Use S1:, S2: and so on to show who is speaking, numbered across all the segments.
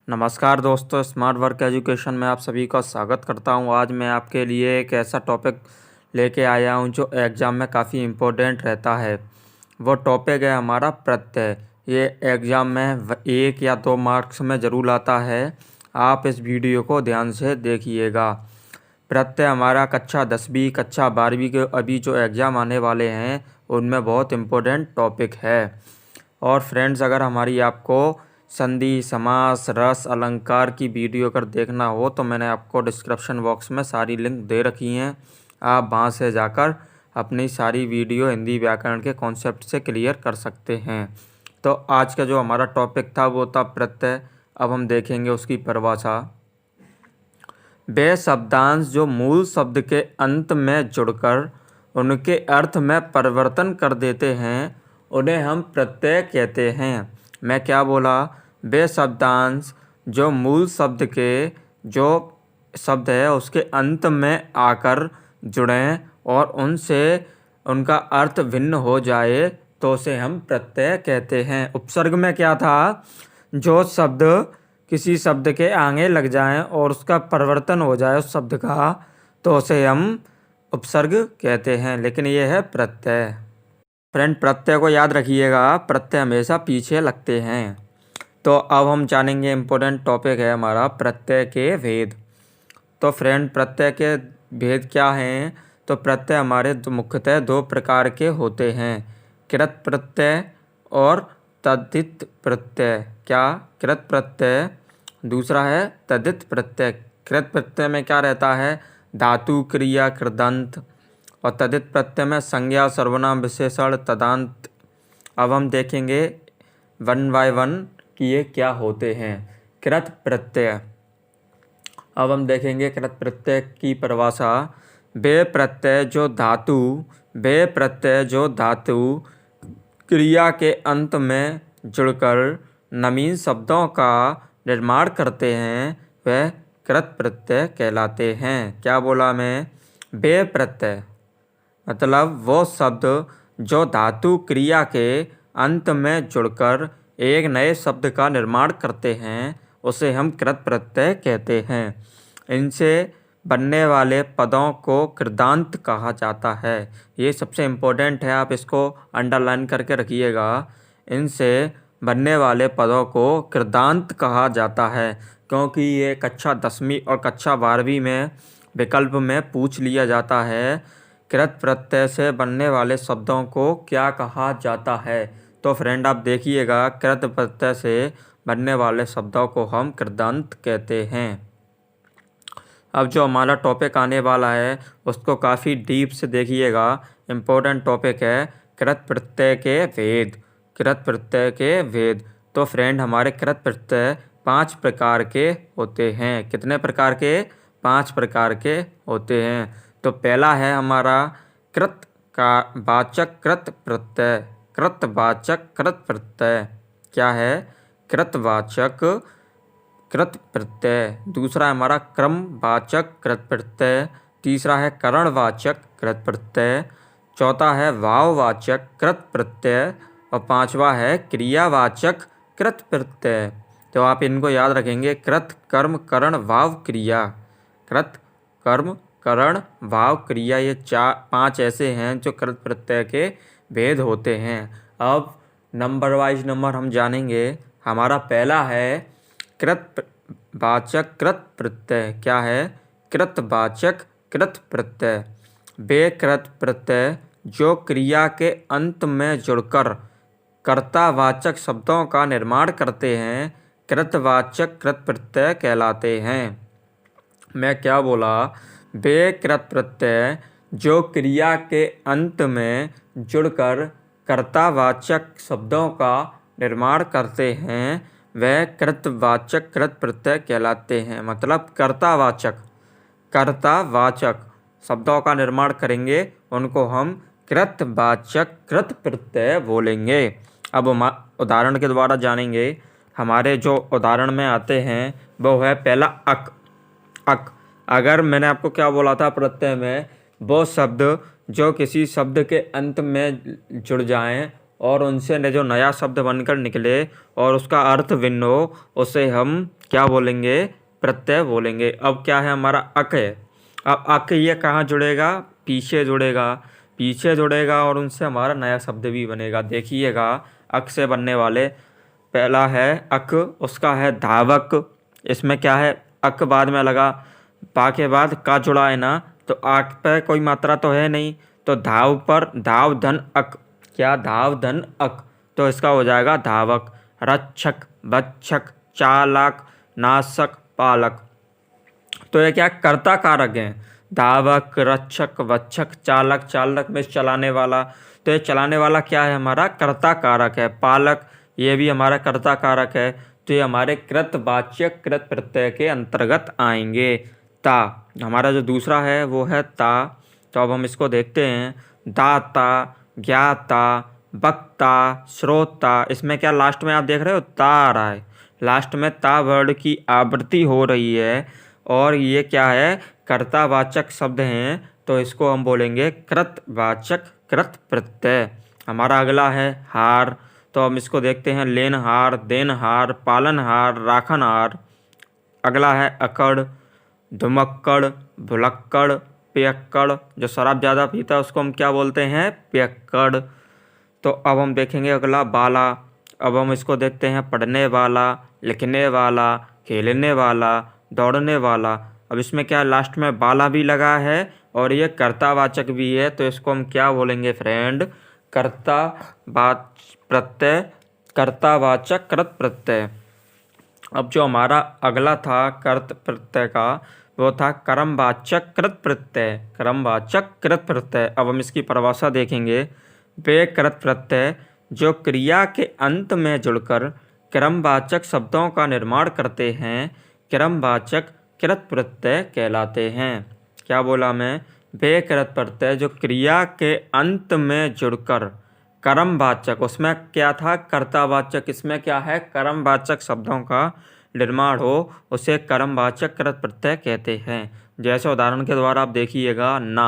S1: नमस्कार दोस्तों, smart work education में आप सभी का स्वागत करता हूं। आज मैं आपके लिए एक ऐसा टॉपिक लेके आया हूं जो एग्ज़ाम में काफ़ी इम्पोर्टेंट रहता है। वो टॉपिक है हमारा प्रत्यय। ये एग्ज़ाम में 1 या 2 मार्क्स में ज़रूर आता है। आप इस वीडियो को ध्यान से देखिएगा। प्रत्यय हमारा कक्षा 10वीं कक्षा 12वीं के अभी जो एग्ज़ाम आने वाले हैं उनमें बहुत इम्पोर्टेंट टॉपिक है। और फ्रेंड्स, अगर हमारी आपको संधि, समास, रस, अलंकार की वीडियो अगर देखना हो तो मैंने आपको डिस्क्रिप्शन बॉक्स में सारी लिंक दे रखी हैं। आप वहाँ से जाकर अपनी सारी वीडियो हिंदी व्याकरण के कॉन्सेप्ट से क्लियर कर सकते हैं। तो आज का जो हमारा टॉपिक था वो था प्रत्यय। अब हम देखेंगे उसकी परिभाषा। वे शब्दांश जो मूल शब्द के अंत में जुड़कर उनके अर्थ में परिवर्तन कर देते हैं उन्हें हम प्रत्यय कहते हैं। मैं क्या बोला? वे शब्दांश जो मूल शब्द के जो शब्द है उसके अंत में आकर जुड़ें और उनसे उनका अर्थ भिन्न हो जाए तो उसे हम प्रत्यय कहते हैं। उपसर्ग में क्या था? जो शब्द किसी शब्द के आगे लग जाएं और उसका परिवर्तन हो जाए उस शब्द का तो उसे हम उपसर्ग कहते हैं। लेकिन ये है प्रत्यय। फ्रेंड, प्रत्यय को याद रखिएगा, प्रत्यय हमेशा पीछे लगते हैं। तो अब हम जानेंगे, इम्पोर्टेंट टॉपिक है हमारा प्रत्यय के भेद। तो फ्रेंड, प्रत्यय के भेद क्या हैं? तो प्रत्यय हमारे मुख्यतः 2 प्रकार के होते हैं, कृत प्रत्यय और तद्धित प्रत्यय। क्या? कृत प्रत्यय, दूसरा है तद्धित प्रत्यय। कृत प्रत्यय में क्या रहता है? धातु, क्रिया, कृदंत। और तद्धित प्रत्यय में संज्ञा, सर्वनाम, विशेषण, तदांत। अब हम देखेंगे 1 बाय 1 कि ये क्या होते हैं। कृत प्रत्यय। अब हम देखेंगे कृत प्रत्यय की परिभाषा। वे प्रत्यय जो धातु क्रिया के अंत में जुड़कर नवीन शब्दों का निर्माण करते हैं वह कृत प्रत्यय कहलाते हैं। क्या बोला मैं? वे प्रत्यय मतलब वो शब्द जो धातु क्रिया के अंत में जुड़कर एक नए शब्द का निर्माण करते हैं उसे हम कृत प्रत्यय कहते हैं। इनसे बनने वाले पदों को कृदांत कहा जाता है। ये सबसे इम्पोर्टेंट है, आप इसको अंडरलाइन करके रखिएगा। इनसे बनने वाले पदों को कृदांत कहा जाता है क्योंकि ये कक्षा 10वीं और कक्षा 12वीं में विकल्प में पूछ लिया जाता है। कृत प्रत्यय से बनने वाले शब्दों को क्या कहा जाता है? तो फ्रेंड, आप देखिएगा, कृत प्रत्यय से बनने वाले शब्दों को हम कृदंत कहते हैं। अब जो हमारा टॉपिक आने वाला है उसको काफ़ी डीप से देखिएगा। इम्पोर्टेंट टॉपिक है कृत प्रत्यय के भेद। कृत प्रत्यय के भेद। तो फ्रेंड, हमारे कृत प्रत्यय 5 प्रकार के होते हैं। कितने प्रकार के? 5 प्रकार के होते हैं। तो पहला है हमारा कृत का वाचक कृत प्रत्यय। कृतवाचक कृत प्रत्यय क्या है? कृतवाचक कृत प्रत्यय। दूसरा है हमारा क्रमवाचक कृत प्रत्यय। तीसरा है करणवाचक कृत प्रत्यय। चौथा है भाववाचक कृत प्रत्यय। और 5वां है क्रियावाचक कृत प्रत्यय। तो आप इनको याद रखेंगे, कृत, कर्म, करण, भाव, क्रिया। कृत, कर्म, करण, भाव, क्रिया, ये 5 ऐसे हैं जो कृत प्रत्यय के भेद होते हैं। अब नंबर वाइज नंबर हम जानेंगे। हमारा पहला है कृतवाचक कृत प्रत्यय। क्या है? कृतवाचक कृत प्रत्यय। वे कृत प्रत्यय जो क्रिया के अंत में जुड़कर कर्तावाचक शब्दों का निर्माण करते हैं कृतवाचक कृत प्रत्यय कहलाते हैं। मैं क्या बोला? वे कृत प्रत्यय जो क्रिया के अंत में जुड़कर कर्तावाचक शब्दों का निर्माण करते हैं वह कृतवाचक कृत प्रत्यय कहलाते हैं। मतलब कर्तावाचक शब्दों का निर्माण करेंगे उनको हम कृतवाचक कृत प्रत्यय बोलेंगे। अब हम उदाहरण के द्वारा जानेंगे। हमारे जो उदाहरण में आते हैं वो है पहला अक। अगर मैंने आपको क्या बोला था, प्रत्यय में वो शब्द जो किसी शब्द के अंत में जुड़ जाएं और उनसे जो नया शब्द बनकर निकले और उसका अर्थ भिन्न हो उसे हम क्या क्या बोलेंगे, प्रत्यय बोलेंगे। अब क्या है, हमारा अक है। अब अक ये कहाँ जुड़ेगा, पीछे जुड़ेगा, पीछे जुड़ेगा और उनसे हमारा नया शब्द भी बनेगा। देखिएगा, अक से बनने वाले पहला है अक, उसका है धावक। इसमें क्या है, अक बाद में लगा, पा के बाद का जुड़ा है ना, तो आक पे कोई मात्रा तो है नहीं, तो धाव पर धाव धन अक, क्या धाव धन अक, तो इसका हो जाएगा धावक। रक्षक, बच्छक, चालक, नाशक, पालक, तो ये क्या कर्ता कारक हैं। धावक, रक्षक, वक्षक, चालक, चालक में चलाने वाला, तो ये चलाने वाला क्या है, हमारा कर्ता कारक है। पालक, ये भी हमारा कर्ता कारक है, तो ये हमारे कृतवाच्यक कृत प्रत्यय के अंतर्गत आएंगे। ता, हमारा जो दूसरा है वो है ता, तो अब हम इसको देखते हैं। दाता, ज्ञाता, वक्ता, श्रोता, इसमें क्या लास्ट में आप देख रहे हो ता आ रहा है, लास्ट में ता वर्ड की आवृत्ति हो रही है, और ये क्या है, कर्तावाचक शब्द हैं, तो इसको हम बोलेंगे कृतवाचक कृत प्रत्यय। हमारा अगला है हार, तो हम इसको देखते हैं। लेनहार, देनहार, पालनहार, राखनहार। अगला है अकड़, धुमक्कड़, भुलक्कड़, पियक्कड़, जो शराब ज़्यादा पीता है उसको हम क्या बोलते हैं, पियक्कड़। तो अब हम देखेंगे अगला बाला, अब हम इसको देखते हैं। पढ़ने वाला, लिखने वाला, खेलने वाला, दौड़ने वाला। अब इसमें क्या लास्ट में बाला भी लगा है और ये कर्तावाचक भी है, तो इसको हम क्या बोलेंगे फ्रेंड, प्रत्यय, कर्तावाचक कृत प्रत्यय। अब जो हमारा अगला था कर्त प्रत्यय का, वो था कर्मवाचक कृत प्रत्यय, कर्मवाचक कृत प्रत्यय। अब हम इसकी परिभाषा देखेंगे। वे कृत प्रत्यय जो क्रिया के अंत में जुड़कर क्रमवाचक शब्दों का निर्माण करते हैं, क्रमवाचक कृत प्रत्यय कहलाते हैं। क्या बोला मैं, वे कृत प्रत्यय जो क्रिया के अंत में जुड़कर कर्मवाचक, उसमें क्या था कर्तावाचक, इसमें क्या है कर्मवाचक शब्दों का निर्माण हो, उसे कर्मवाचक कृत प्रत्यय कहते हैं। जैसे उदाहरण के द्वारा आप देखिएगा। ना,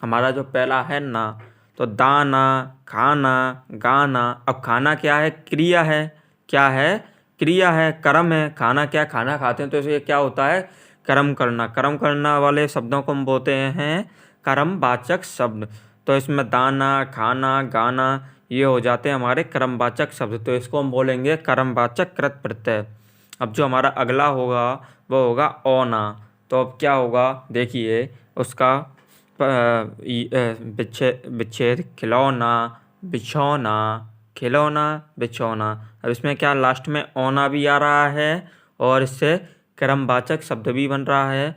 S1: हमारा जो पहला है ना, तो दाना, खाना, गाना। अब खाना क्या है, क्रिया है, क्या है, क्रिया है, कर्म है। खाना क्या, खाना खाते हैं, तो इसे क्या होता है, कर्म करना। कर्म करना वाले शब्दों को हम बोलते हैं कर्मवाचक शब्द। तो इसमें दाना, खाना, गाना ये हो जाते हैं हमारे कर्मवाचक शब्द, तो इसको हम बोलेंगे कर्मवाचक कृत प्रत्यय। अब जो हमारा अगला होगा वो होगा ओना। तो अब क्या होगा, देखिए उसका विच्छेद खिलौना, बिछौना, खिलौना, बिछौना। अब इसमें क्या लास्ट में ओना भी आ रहा है और इससे क्रमवाचक शब्द भी बन रहा है,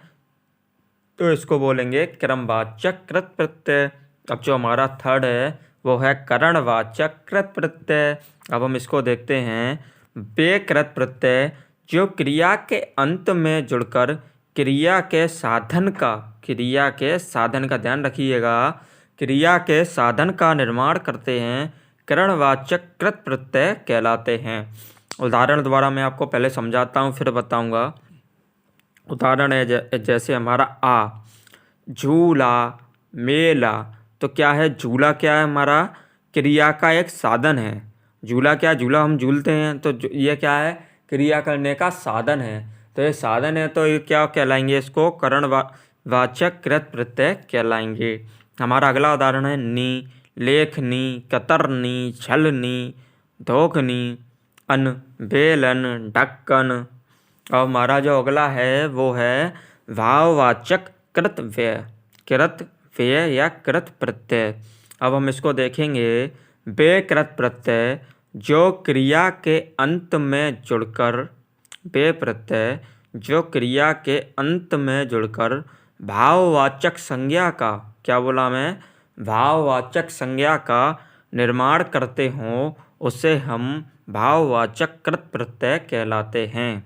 S1: तो इसको बोलेंगे क्रमवाचक कृत प्रत्यय। अब जो हमारा थर्ड है वो है करणवाचक कृत प्रत्यय। अब हम इसको देखते हैं। वे कृत प्रत्यय जो क्रिया के अंत में जुड़कर क्रिया के साधन का ध्यान रखिएगा, क्रिया के साधन का निर्माण करते हैं, करणवाचक कृत प्रत्यय कहलाते हैं। उदाहरण द्वारा मैं आपको पहले समझाता हूँ फिर बताऊँगा। उदाहरण है जैसे हमारा आ, झूला, मेला। तो क्या है, झूला क्या है, हमारा क्रिया का एक साधन है। झूला क्या, झूला हम झूलते हैं, तो ये क्या है, क्रिया करने का साधन है। तो ये साधन है, तो ये क्या कहलाएंगे, इसको करणवाचक कृत प्रत्यय कहलाएंगे। हमारा अगला उदाहरण है नी, लेखनी, कतरनी, छलनी, धोखनी, अन, बेलन, ढक्कन। और हमारा जो अगला है वो है भाववाचक कृत व्यय या कृत प्रत्यय। अब हम इसको देखेंगे। वे कृत प्रत्यय जो क्रिया के अंत में जुड़कर, वे प्रत्यय जो क्रिया के अंत में जुड़कर भाववाचक संज्ञा का, क्या बोला मैं, भाववाचक संज्ञा का निर्माण करते हों, उसे हम भाववाचक कृत प्रत्यय कहलाते हैं।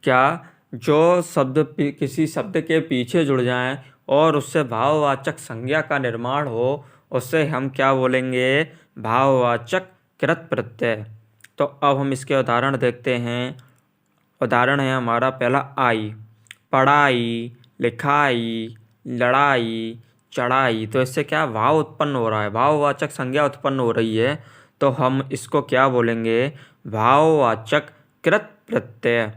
S1: क्या, जो शब्द किसी शब्द के पीछे जुड़ जाएं और उससे भाववाचक संज्ञा का निर्माण हो, उससे हम क्या बोलेंगे, भाववाचक कृत प्रत्यय। तो अब हम इसके उदाहरण देखते हैं। उदाहरण है हमारा पहला आई, पढ़ाई, लिखाई, लड़ाई, चढ़ाई। तो इससे क्या भाव उत्पन्न हो रहा है, भाववाचक संज्ञा उत्पन्न हो रही है, तो हम इसको क्या बोलेंगे, भाववाचक कृत प्रत्यय।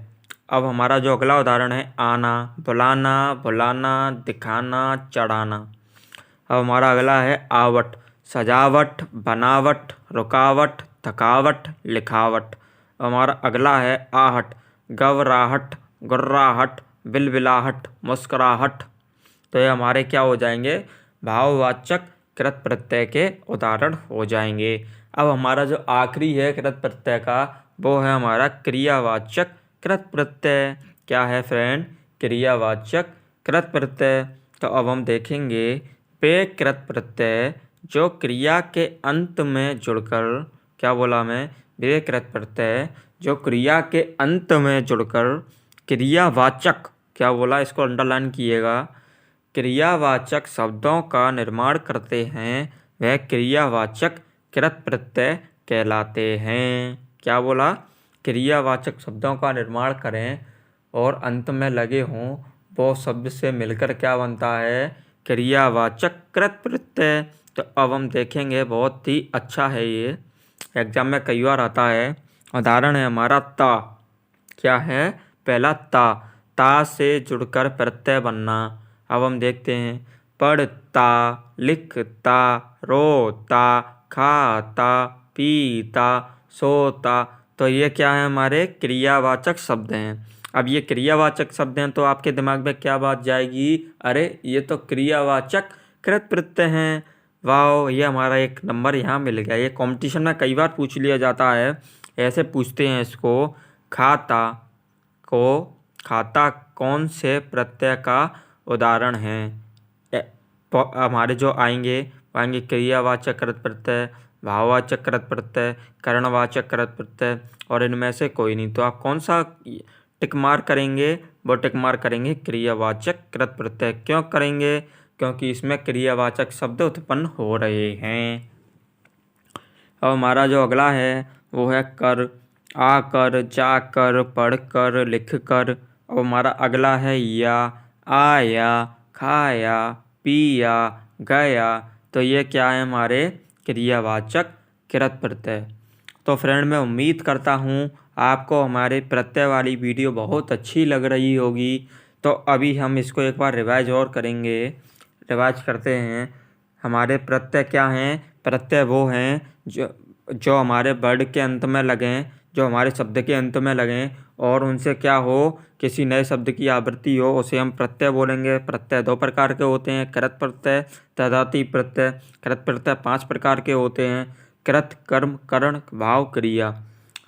S1: अब हमारा जो अगला उदाहरण है आना, बुलाना, बुलाना, दिखाना, चढ़ाना। अब हमारा अगला है आवट, सजावट, बनावट, रुकावट, थकावट, लिखावट। अब हमारा अगला है आहट, घबराहट, गुर्राहट, बिलबिलाहट, मुस्कुराहट। तो ये हमारे क्या हो जाएंगे, भाववाचक कृत प्रत्यय के उदाहरण हो जाएंगे। अब हमारा जो आखिरी है कृत प्रत्यय का, वो है हमारा क्रियावाचक कृत प्रत्यय। क्या है फ्रेंड, क्रियावाचक कृत प्रत्यय। तो अब हम देखेंगे वे कृत प्रत्यय जो क्रिया के अंत में जुड़कर, क्या बोला मैं, वे कृत प्रत्यय जो क्रिया के अंत में जुड़कर क्रियावाचक, क्या बोला, इसको अंडरलाइन कीजिएगा, क्रियावाचक शब्दों का निर्माण करते हैं, वह क्रियावाचक कृत प्रत्यय कहलाते हैं। क्या बोला, क्रियावाचक शब्दों का निर्माण करें और अंत में लगे हों, वो शब्द से मिलकर क्या बनता है, क्रियावाचक कृत प्रत्यय। तो अब हम देखेंगे, बहुत ही अच्छा है ये, एग्जाम में कई बार आता है। उदाहरण है हमारा ता। क्या है, पहला ता, ता से जुड़कर प्रत्यय बनना। अब हम देखते हैं पढ़ता, लिखता, रोता, खाता, पीता, सोता। तो ये क्या है, हमारे क्रियावाचक शब्द हैं। अब ये क्रियावाचक शब्द हैं तो आपके दिमाग में क्या बात जाएगी, अरे ये तो क्रियावाचक कृत प्रत्यय हैं। वाह, ये हमारा एक नंबर यहाँ मिल गया। ये कंपटीशन में कई बार पूछ लिया जाता है, ऐसे पूछते हैं इसको। खाता को, खाता कौन से प्रत्यय का उदाहरण है। हमारे जो आएंगे क्रियावाचक कृत प्रत्यय, भाववाचक कृत प्रत्यय, करणवाचक कृत प्रत्यय, और इनमें से कोई नहीं। तो आप कौन सा टिक मार करेंगे, वो टिक मार करेंगे क्रियावाचक कृत प्रत्यय। क्यों करेंगे, क्योंकि इसमें क्रियावाचक शब्द उत्पन्न हो रहे हैं। अब हमारा जो अगला है वो है कर, आकर, जाकर, पढ़कर, लिखकर। अब हमारा अगला है या, आया, खाया, पिया, गया। तो ये क्या है, हमारे क्रियावाचक कृत प्रत्यय। तो फ्रेंड, मैं उम्मीद करता हूँ आपको हमारे प्रत्यय वाली वीडियो बहुत अच्छी लग रही होगी। तो अभी हम इसको एक बार रिवाइज और करेंगे। रिवाइज करते हैं। हमारे प्रत्यय क्या हैं, प्रत्यय वो हैं जो हमारे वर्ड के अंत में लगें, जो हमारे शब्द के अंत में लगें, और उनसे क्या हो, किसी नए शब्द की आवृत्ति हो, उसे हम प्रत्यय बोलेंगे। प्रत्यय दो प्रकार के होते हैं, कृत प्रत्यय, तद्धित प्रत्यय। कृत प्रत्यय 5 प्रकार के होते हैं, कृत, कर्म, करण, भाव, क्रिया।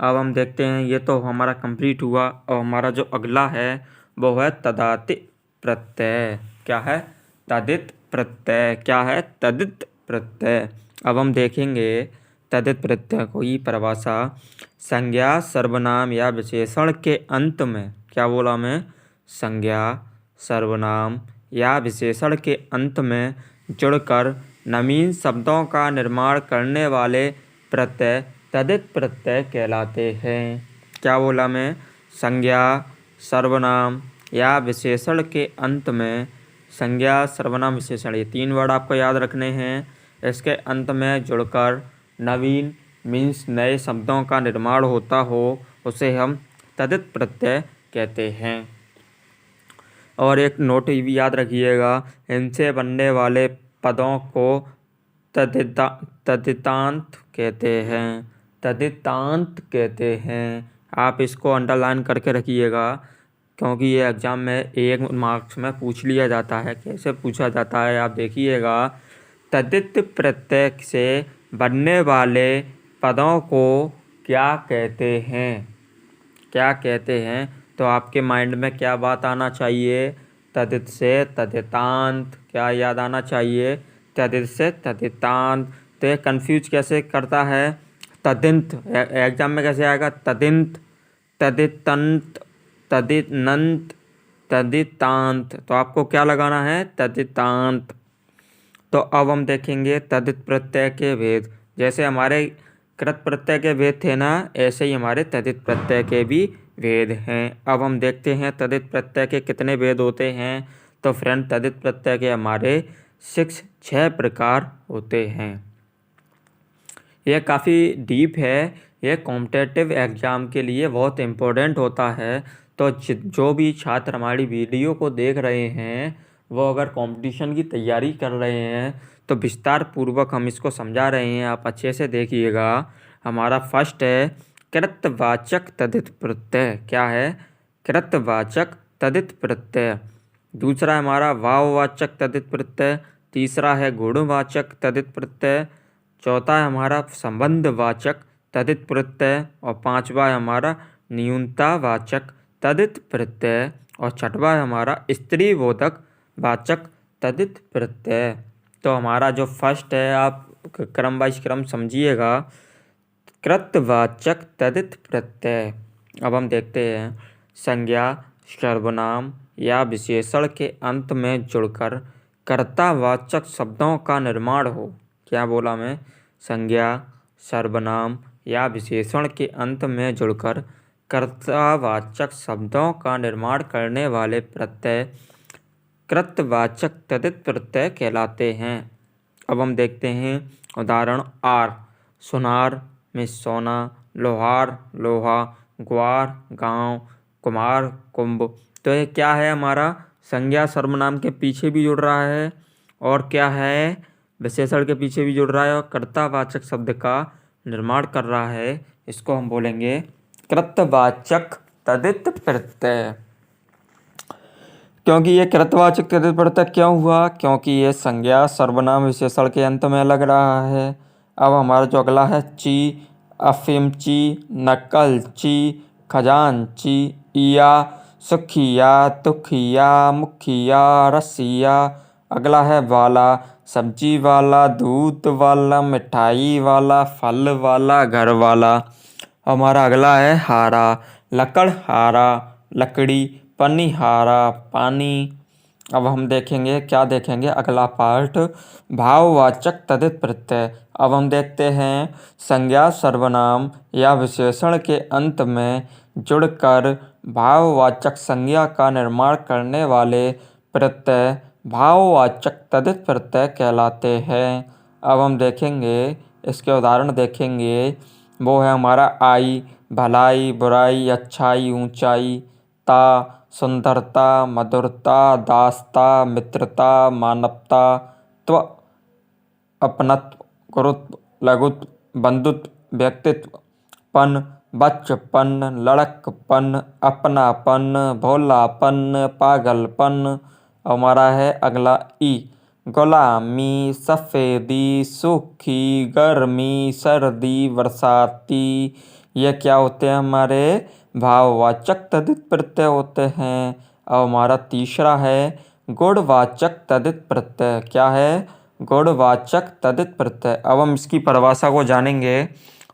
S1: अब हम देखते हैं, ये तो हमारा कंप्लीट हुआ। और हमारा जो अगला है वो है तद्धित प्रत्यय। क्या है, तद्धित प्रत्यय। क्या है, तद्धित प्रत्यय। अब हम देखेंगे तद्धित प्रत्यय को ही परिभाषा, संज्ञा, सर्वनाम या विशेषण के अंत में, क्या बोला मैं, संज्ञा, सर्वनाम या विशेषण के अंत में जुड़कर नवीन शब्दों का निर्माण करने वाले प्रत्यय तद्धित प्रत्यय कहलाते हैं। क्या बोला मैं, संज्ञा, सर्वनाम या विशेषण के अंत में, संज्ञा, सर्वनाम, विशेषण, ये 3 वर्ड आपको याद रखने हैं। इसके अंत में जुड़कर नवीन मीन्स नए शब्दों का निर्माण होता हो, उसे हम तद्धित प्रत्यय कहते हैं। और एक नोट भी याद रखिएगा, इनसे बनने वाले पदों को तद्धितांत कहते हैं। तद्धितांत कहते हैं। आप इसको अंडरलाइन करके रखिएगा, क्योंकि ये एग्जाम में 1 मार्क्स में पूछ लिया जाता है। कैसे पूछा जाता है आप देखिएगा, तद्धित प्रत्यय से बनने वाले पदों को क्या कहते हैं, क्या कहते हैं। तो आपके माइंड में क्या बात आना चाहिए, तद्धित से तद्धितांत। क्या याद आना चाहिए, तद्धित से तद्धितांत। तो ये कन्फ्यूज कैसे करता है, तद्धित, एग्जाम में कैसे आएगा, तद्धित, तद्धितंत, तद्धितनंत, तद्धितांत। तो आपको क्या लगाना है, तद्धितांत। तो अब हम देखेंगे तद्धित प्रत्यय के भेद। जैसे हमारे कृत प्रत्यय के भेद थे ना, ऐसे ही हमारे तद्धित प्रत्यय के भी भेद हैं। अब हम देखते हैं तद्धित प्रत्यय के कितने भेद होते हैं। तो फ्रेंड, तद्धित प्रत्यय के हमारे 6 प्रकार होते हैं। यह काफ़ी डीप है, ये कॉम्पिटिटिव एग्ज़ाम के लिए बहुत इम्पोर्टेंट होता है। तो जो भी छात्र हमारी वीडियो को देख रहे हैं वो अगर कंपटीशन की तैयारी कर रहे हैं तो विस्तार पूर्वक हम इसको समझा रहे हैं, आप अच्छे से देखिएगा। हमारा फर्स्ट है कृतवाचक तद्धित प्रत्यय। क्या है? कृतवाचक तद्धित प्रत्यय। दूसरा है हमारा वाववाचक तद्धित प्रत्यय। तीसरा है गुणवाचक तद्धित प्रत्यय। चौथा है हमारा संबंधवाचक तद्धित प्रत्यय। और पांचवा है हमारा न्यूनतावाचक तद्धित प्रत्यय। और छठवा है हमारा स्त्रीबोधक वाचक तद्धित प्रत्यय। तो हमारा जो फर्स्ट है, आप क्रम वाइज क्रम समझिएगा। कृतवाचक तद्धित प्रत्यय। अब हम देखते हैं संज्ञा सर्वनाम या विशेषण के अंत में जुड़कर कर्तावाचक शब्दों का निर्माण हो। क्या बोला मैं? संज्ञा सर्वनाम या विशेषण के अंत में जुड़कर कर्तावाचक शब्दों का निर्माण करने वाले प्रत्यय कृतवाचक तद्धित प्रत्यय कहलाते हैं। अब हम देखते हैं उदाहरण आर। सुनार में सोना, लोहार लोहा, ग्वार गांव, कुमार कुंभ। तो ये क्या है? हमारा संज्ञा सर्वनाम के पीछे भी जुड़ रहा है और क्या है, विशेषण के पीछे भी जुड़ रहा है और कर्तावाचक शब्द का निर्माण कर रहा है। इसको हम बोलेंगे कृतवाचक तद्धित प्रत्यय। क्योंकि ये कृतवाचक तद्धित प्रत्यय क्यों हुआ? क्योंकि ये संज्ञा सर्वनाम विशेषण के अंत में लग रहा है। अब हमारा जो अगला है ची, अफीमची, नकलची, खजांची, इया, सुखिया, तुखिया, मुखिया, रसिया। अगला है वाला, सब्जी वाला, दूध वाला, मिठाई वाला, फल वाला, घर वाला। हमारा अगला है हारा, लकड़हारा, लकड़ी, पनिहारा, पानी। अब हम देखेंगे, क्या देखेंगे अगला पार्ट, भाववाचक तद्धित प्रत्यय। अब हम देखते हैं संज्ञा सर्वनाम या विशेषण के अंत में जुड़कर भाववाचक संज्ञा का निर्माण करने वाले प्रत्यय भाववाचक तद्धित प्रत्यय कहलाते हैं। अब हम देखेंगे, इसके उदाहरण देखेंगे। वो है हमारा आई, भलाई, बुराई, अच्छाई, ऊंचाई, ता, सुंदरता, मधुरता, दासता, मित्रता, मानवता, त्व, अपनत्व, गुरुत्व, लघुत्व, बंधुत्व, व्यक्तित्व, पन, बचपन, लड़कपन, अपनापन, भोलापन, पागलपन। हमारा है अगला ई, गुलामी, सफ़ेदी, सूखी, गर्मी, सर्दी, बरसाती। ये क्या होते हैं? हमारे भाववाचक तद्धित प्रत्यय होते हैं। अब हमारा तीसरा है गुणवाचक तद्धित प्रत्यय। क्या है? गुणवाचक तद्धित प्रत्यय। अब हम इसकी परिभाषा को जानेंगे।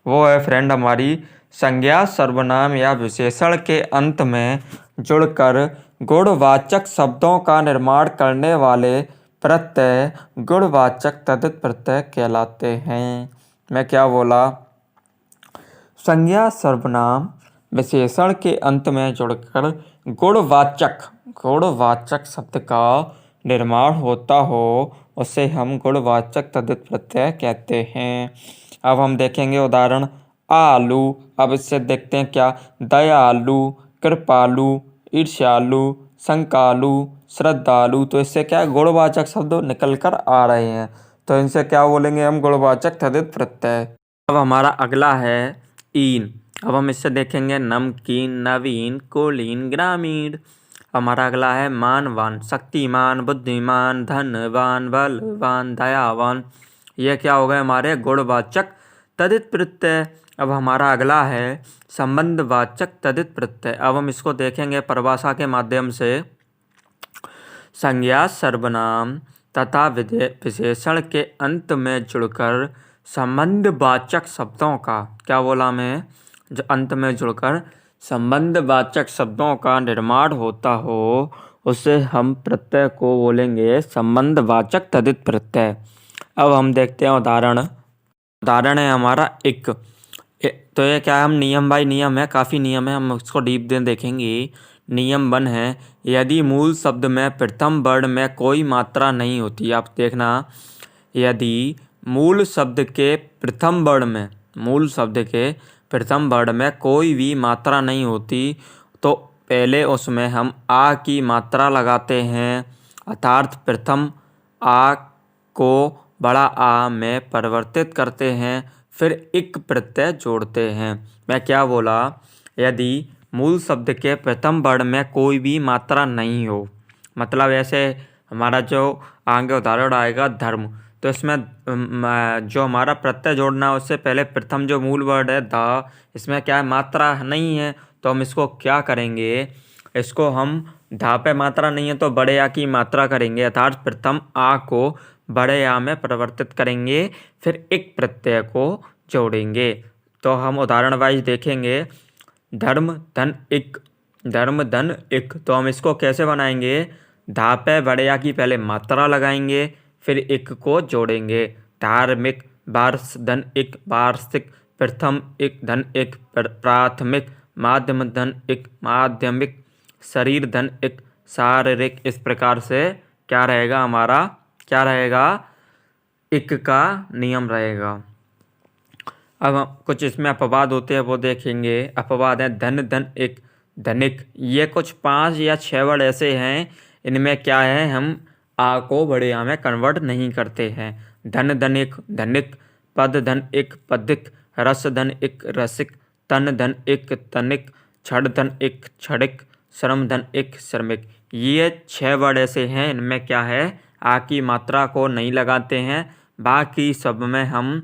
S1: वो है फ्रेंड हमारी संज्ञा सर्वनाम या विशेषण के अंत में जुड़कर गुणवाचक शब्दों का निर्माण करने वाले प्रत्यय गुणवाचक तद्धित प्रत्यय कहलाते हैं। मैं क्या बोला? संज्ञा सर्वनाम विशेषण के अंत में जुड़कर गुणवाचक शब्द का निर्माण होता हो उसे हम गुणवाचक तद्धित प्रत्यय कहते हैं। अब हम देखेंगे उदाहरण आलू। अब इससे देखते हैं क्या, दयालु, कृपालु, ईर्ष्यालु, शंकालु, श्रद्धालु। तो इससे क्या गुणवाचक शब्द निकल कर आ रहे हैं, तो इनसे क्या बोलेंगे हम? गुणवाचक तद्धित प्रत्यय। अब हमारा अगला है ईन। अब हम इससे देखेंगे नमकीन, नवीन, कुलीन, ग्रामीण। हमारा अगला है मानवान, शक्तिमान, बुद्धिमान, धनवान, बलवान, दयावान। ये क्या हो गए? हमारे गुणवाचक तद्धित प्रत्यय। अब हमारा अगला है संबंधवाचक तद्धित प्रत्यय। अब हम इसको देखेंगे परिभाषा के माध्यम से। संज्ञा सर्वनाम तथा विशेषण के अंत में जुड़कर संबंधवाचक शब्दों का, क्या बोला मैं? जो अंत में जुड़कर संबंधवाचक शब्दों का निर्माण होता हो उसे हम प्रत्यय को बोलेंगे संबंधवाचक तद्धित प्रत्यय। अब हम देखते हैं उदाहरण है हमारा एक। तो ये क्या है? हम नियम बाई नियम है, काफ़ी नियम है, हम उसको डीप देखेंगे। नियम 1 है, यदि मूल शब्द में प्रथम वर्ण में कोई मात्रा नहीं होती। आप देखना, यदि मूल शब्द के प्रथम वर्ण में कोई भी मात्रा नहीं होती तो पहले उसमें हम आ की मात्रा लगाते हैं, अर्थात प्रथम आ को बड़ा आ में परिवर्तित करते हैं, फिर इक प्रत्यय जोड़ते हैं। मैं क्या बोला? यदि मूल शब्द के प्रथम वर्ण में कोई भी मात्रा नहीं हो, मतलब ऐसे हमारा जो आगे उदाहरण आएगा धर्म, तो इसमें जो हमारा प्रत्यय जोड़ना है उससे पहले प्रथम जो मूल वर्ड है ध, इसमें क्या है, मात्रा नहीं है, तो हम इसको क्या करेंगे, इसको हम धा पे मात्रा नहीं है तो बड़े आ की मात्रा करेंगे, अर्थात प्रथम आ को बड़े आ में परिवर्तित करेंगे, फिर एक प्रत्यय को जोड़ेंगे। तो हम उदाहरण वाइज देखेंगे, धर्म धन इक, धर्म धन इक, तो हम इसको कैसे बनाएंगे, धा पे बड़े आ की पहले मात्रा लगाएंगे, फिर इक को जोड़ेंगे। धार्मिक, वार्ष धन इक वार्षिक, प्रथम इक धन इक प्राथमिक, माध्यम धन इक माध्यमिक, शरीर धन इक शारीरिक। इस प्रकार से क्या रहेगा हमारा, क्या रहेगा, इक का नियम रहेगा। अब कुछ इसमें अपवाद होते हैं वो देखेंगे। अपवाद है धन धन इक धनिक, ये कुछ 5 या 6 वर्ड ऐसे हैं, इनमें क्या है, हम आ को बड़े आ में कन्वर्ट नहीं करते हैं। धन धनिक धनिक, पद धन इक पदिक, रस धन इक रसिक, तन धन इक तनिक, छड़ धन इक छड़िक, श्रम धन इक श्रमिक। ये 6 वर्ड ऐसे हैं, इनमें क्या है, आ की मात्रा को नहीं लगाते हैं। बाकी सब में हम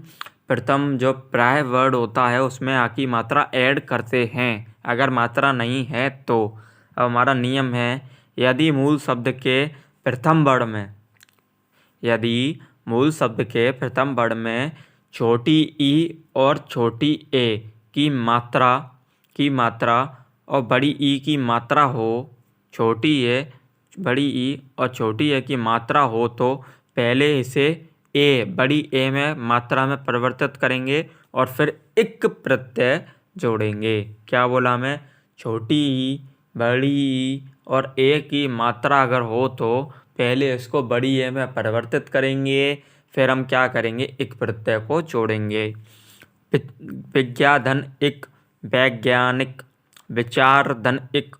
S1: प्रथम जो प्राय वर्ड होता है उसमें आ की मात्रा ऐड करते हैं, अगर मात्रा नहीं है तो। अब हमारा नियम है, यदि मूल शब्द के प्रथम वर्ण में, यदि मूल शब्द के प्रथम वर्ण में छोटी ई और छोटी ए की मात्रा और बड़ी ई की मात्रा हो, छोटी ए बड़ी ई और छोटी ए की मात्रा हो, तो पहले इसे ए बड़ी ए में मात्रा में परिवर्तित करेंगे और फिर इक प्रत्यय जोड़ेंगे। क्या बोला मैं, छोटी ई बड़ी ई और ए की मात्रा अगर हो तो पहले इसको बड़ी ए में परिवर्तित करेंगे, फिर हम क्या करेंगे, इक प्रत्यय को जोड़ेंगे। विज्ञाधन इक वैज्ञानिक, विचार धन इक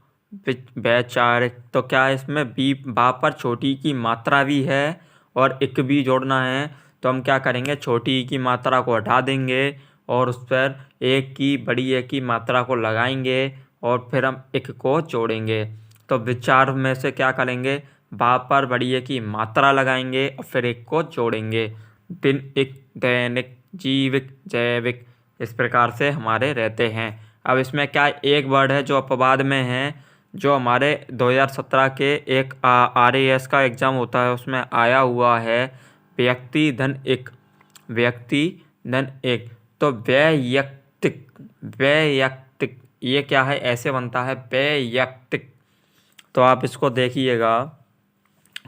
S1: वैचारिक। तो क्या है, इसमें बी बा पर छोटी की मात्रा भी है और इक भी जोड़ना है, तो हम क्या करेंगे, छोटी की मात्रा को हटा देंगे और उस पर एक की बड़ी ए की मात्रा को लगाएंगे और फिर हम इक को जोड़ेंगे। तो विचार में से क्या करेंगे, बा पर बड़ी ए की मात्रा लगाएंगे और फिर एक को जोड़ेंगे। दिन इक दैनिक जीविक जैविक, इस प्रकार से हमारे रहते हैं। अब इसमें क्या एक वर्ड है जो अपवाद में है, जो हमारे 2017 के एक RAS का एग्ज़ाम होता है उसमें आया हुआ है, व्यक्ति धन एक, व्यक्ति धन एक। तो व्यक्तिक, व्यक्तिक, ये क्या है, ऐसे बनता है व्यक्तिक। तो आप इसको देखिएगा,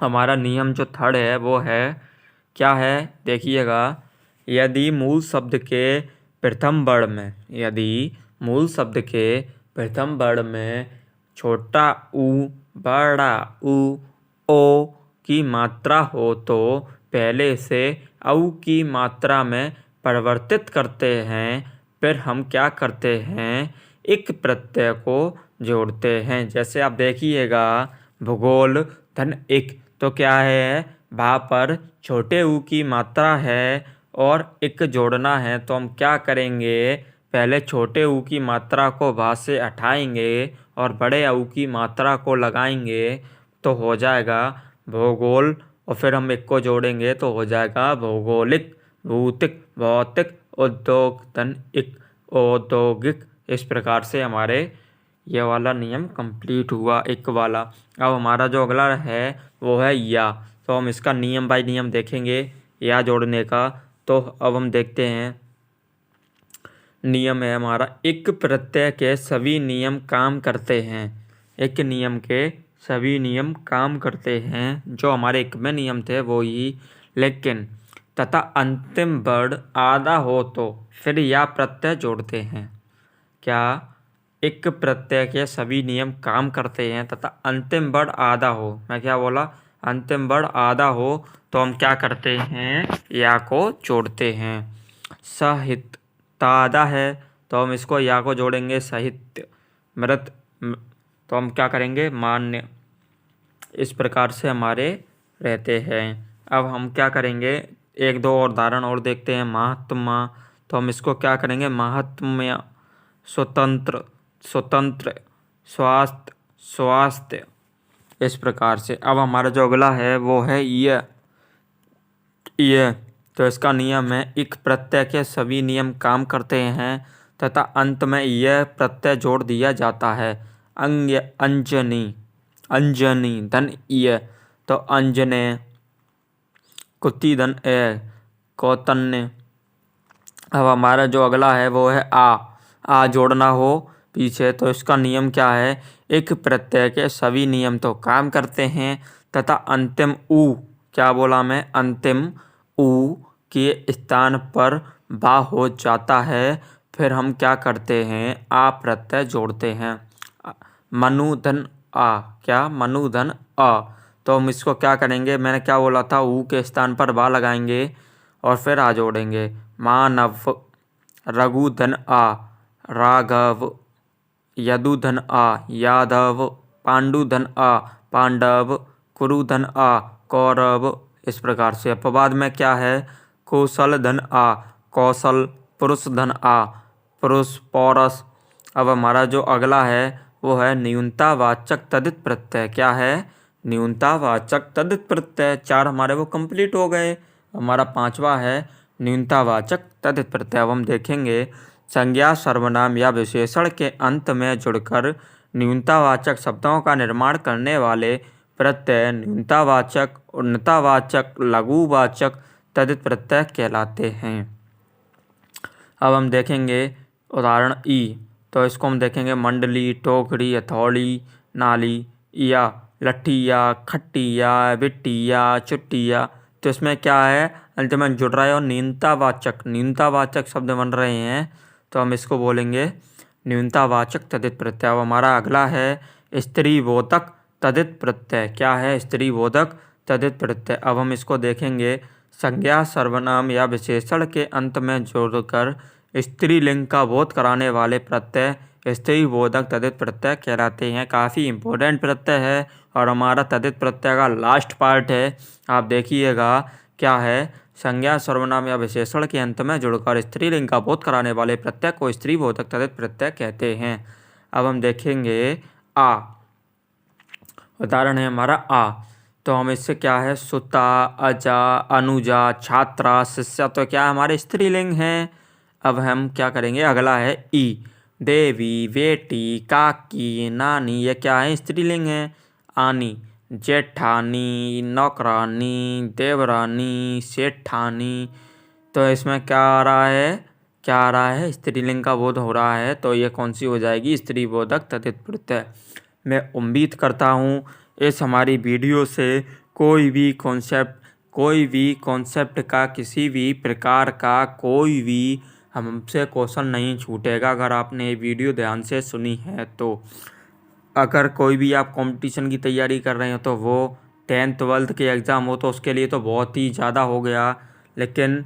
S1: हमारा नियम जो थर्ड है वो है, क्या है, देखिएगा, यदि मूल शब्द के प्रथम वर्ण में, यदि मूल शब्द के प्रथम वर्ण में छोटा ऊ बड़ा ऊ ओ की मात्रा हो तो पहले इसे औ की मात्रा में परिवर्तित करते हैं, फिर हम क्या करते हैं, इक प्रत्यय को जोड़ते हैं। जैसे आप देखिएगा, भूगोल धन इक, तो क्या है, वहाँ पर छोटे ऊ की मात्रा है और इक जोड़ना है, तो हम क्या करेंगे, पहले छोटे ऊ की मात्रा को वहाँ से हटाएंगे और बड़े ऊ की मात्रा को लगाएंगे, तो हो जाएगा भूगोल, और फिर हम एक को जोड़ेंगे तो हो जाएगा भौगोलिक, भौतिक, भौतिक, उद्योग धन इक औद्योगिक। इस प्रकार से हमारे ये वाला नियम कंप्लीट हुआ, एक वाला। अब हमारा जो अगला है वो है या, तो हम इसका नियम बाय नियम देखेंगे या जोड़ने का। तो अब हम देखते हैं, नियम है हमारा, इक प्रत्यय के सभी नियम काम करते हैं, एक नियम के सभी नियम काम करते हैं, जो हमारे एक में नियम थे वो ही, लेकिन तथा अंतिम वर्ण आधा हो तो फिर या प्रत्यय जोड़ते हैं। क्या, इक प्रत्यय के सभी नियम काम करते हैं तथा अंतिम वर्ण आधा हो, मैं क्या बोला, अंतिम वर्ण आधा हो तो हम क्या करते हैं, या को जोड़ते हैं। सहित तादा है तो हम इसको या को जोड़ेंगे साहित्य, मृत, तो हम क्या करेंगे मान्य। इस प्रकार से हमारे रहते हैं। अब हम क्या करेंगे, एक दो और उदाहरण और देखते हैं। महात्मा, तो हम इसको क्या करेंगे महात्म्य, स्वतंत्र, स्वतंत्र, स्वास्थ्य, स्वास्थ्य। इस प्रकार से अब हमारा जो अगला है वो है ये, तो इसका नियम है इक प्रत्यय के सभी नियम काम करते हैं तथा अंत में यह प्रत्यय जोड़ दिया जाता है। अंग्य, अंजनी, अंजनी, धन ये, तो अंजने, कुत्ती धन ए, कौतन्य। अब हमारा जो अगला है वो है आ जोड़ना हो पीछे, तो इसका नियम क्या है, एक प्रत्यय के सभी नियम तो काम करते हैं तथा अंतिम ऊ, क्या बोला मैं, अंतिम ऊ के स्थान पर बा हो जाता है। फिर हम क्या करते हैं, आ प्रत्यय जोड़ते हैं। मनुधन आ, क्या मनुधन आ, तो हम इसको क्या करेंगे, मैंने क्या बोला था, ऊ के स्थान पर बा लगाएंगे और फिर आ जोड़ेंगे। मानव, रघुधन आ, राघव, यदुधन आ, यादव, पांडुधन आ, पांडव, कुरुधन आ, कौरव। इस प्रकार से अपवाद में क्या है, कौशल धन आ, कौशल, पुरुष धन आ, पुरुष, पौरस। अब हमारा जो अगला है वो है न्यूनतावाचक तदित प्रत्यय। क्या है, न्यूनतावाचक तदित प्रत्यय। 4 हमारे वो कंप्लीट हो गए। हमारा 5वां है न्यूनतावाचक तदित प्रत्यय। अब हम देखेंगे संज्ञा, सर्वनाम या विशेषण के अंत में जुड़कर न्यूनतावाचक शब्दों का निर्माण करने वाले प्रत्यय न्यूनतावाचक, उन्नतावाचक, लघुवाचक तदित प्रत्यय कहलाते हैं। अब हम देखेंगे उदाहरण ई, तो इसको हम देखेंगे मंडली, टोकरी, हथौड़ी, नाली, या लट्ठिया, खट्टिया, बिट्टिया, चुट्टिया। तो इसमें क्या है, अंत में जुड़ रहा है और न्यूनतावाचक शब्द बन रहे हैं, तो हम इसको बोलेंगे न्यूनतावाचक तदित प्रत्यय। अब हमारा अगला है स्त्रीबोधक तदित प्रत्यय। क्या है, स्त्रीबोधक तदित प्रत्यय। अब हम इसको देखेंगे संज्ञा, सर्वनाम या विशेषण के अंत में जोड़कर स्त्रीलिंग का बोध कराने वाले प्रत्यय स्त्रीबोधक तदित प्रत्यय कहलाते हैं। काफ़ी इम्पोर्टेंट प्रत्यय है और हमारा तदित प्रत्यय का लास्ट पार्ट है, आप देखिएगा क्या है, संज्ञा, सर्वनाम या विशेषण के अंत में जुड़कर स्त्रीलिंग का बोध कराने वाले प्रत्यय को स्त्रीबोधक तदित प्रत्यय कहते हैं। अब हम देखेंगे आ, उदाहरण है हमारा आ, तो हम इससे क्या है, सुता, अजा, अनुजा, छात्रा, शिष्या, तो क्या हमारे स्त्रीलिंग हैं। अब हम क्या करेंगे, अगला है ई, देवी, बेटी, काकी, नानी, ये क्या है, स्त्रीलिंग है। आनी, जेठानी, नौकरानी, देवरानी, सेठानी। तो इसमें क्या आ रहा है, स्त्रीलिंग का बोध हो रहा है, तो ये कौन सी हो जाएगी, स्त्रीबोधक तदित प्रत्यय। मैं उम्मीद करता हूँ इस हमारी वीडियो से कोई भी कॉन्सेप्ट का, किसी भी प्रकार का कोई भी हमसे क्वेश्चन नहीं छूटेगा अगर आपने ये वीडियो ध्यान से सुनी है तो। अगर कोई भी आप कंपटीशन की तैयारी कर रहे हो तो वो 10th 12th के एग्ज़ाम हो तो उसके लिए तो बहुत ही ज़्यादा हो गया, लेकिन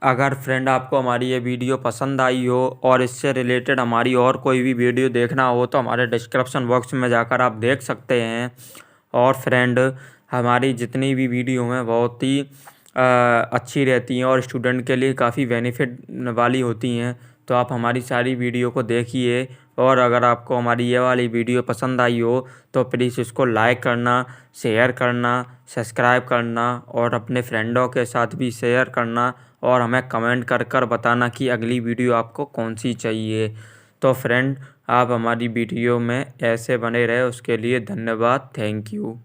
S1: अगर फ्रेंड आपको हमारी ये वीडियो पसंद आई हो और इससे रिलेटेड हमारी और कोई भी वीडियो देखना हो तो हमारे डिस्क्रिप्शन बॉक्स में जाकर आप देख सकते हैं। और फ्रेंड हमारी जितनी भी वीडियो हैं बहुत ही अच्छी रहती हैं और स्टूडेंट के लिए काफ़ी बेनिफिट वाली होती हैं, तो आप हमारी सारी वीडियो को देखिए। और अगर आपको हमारी ये वाली वीडियो पसंद आई हो तो प्लीज़ इसको लाइक करना, शेयर करना, सब्सक्राइब करना और अपने फ्रेंडों के साथ भी शेयर करना और हमें कमेंट कर बताना कि अगली वीडियो आपको कौन सी चाहिए। तो फ्रेंड आप हमारी वीडियो में ऐसे बने रहे उसके लिए धन्यवाद, थैंक यू।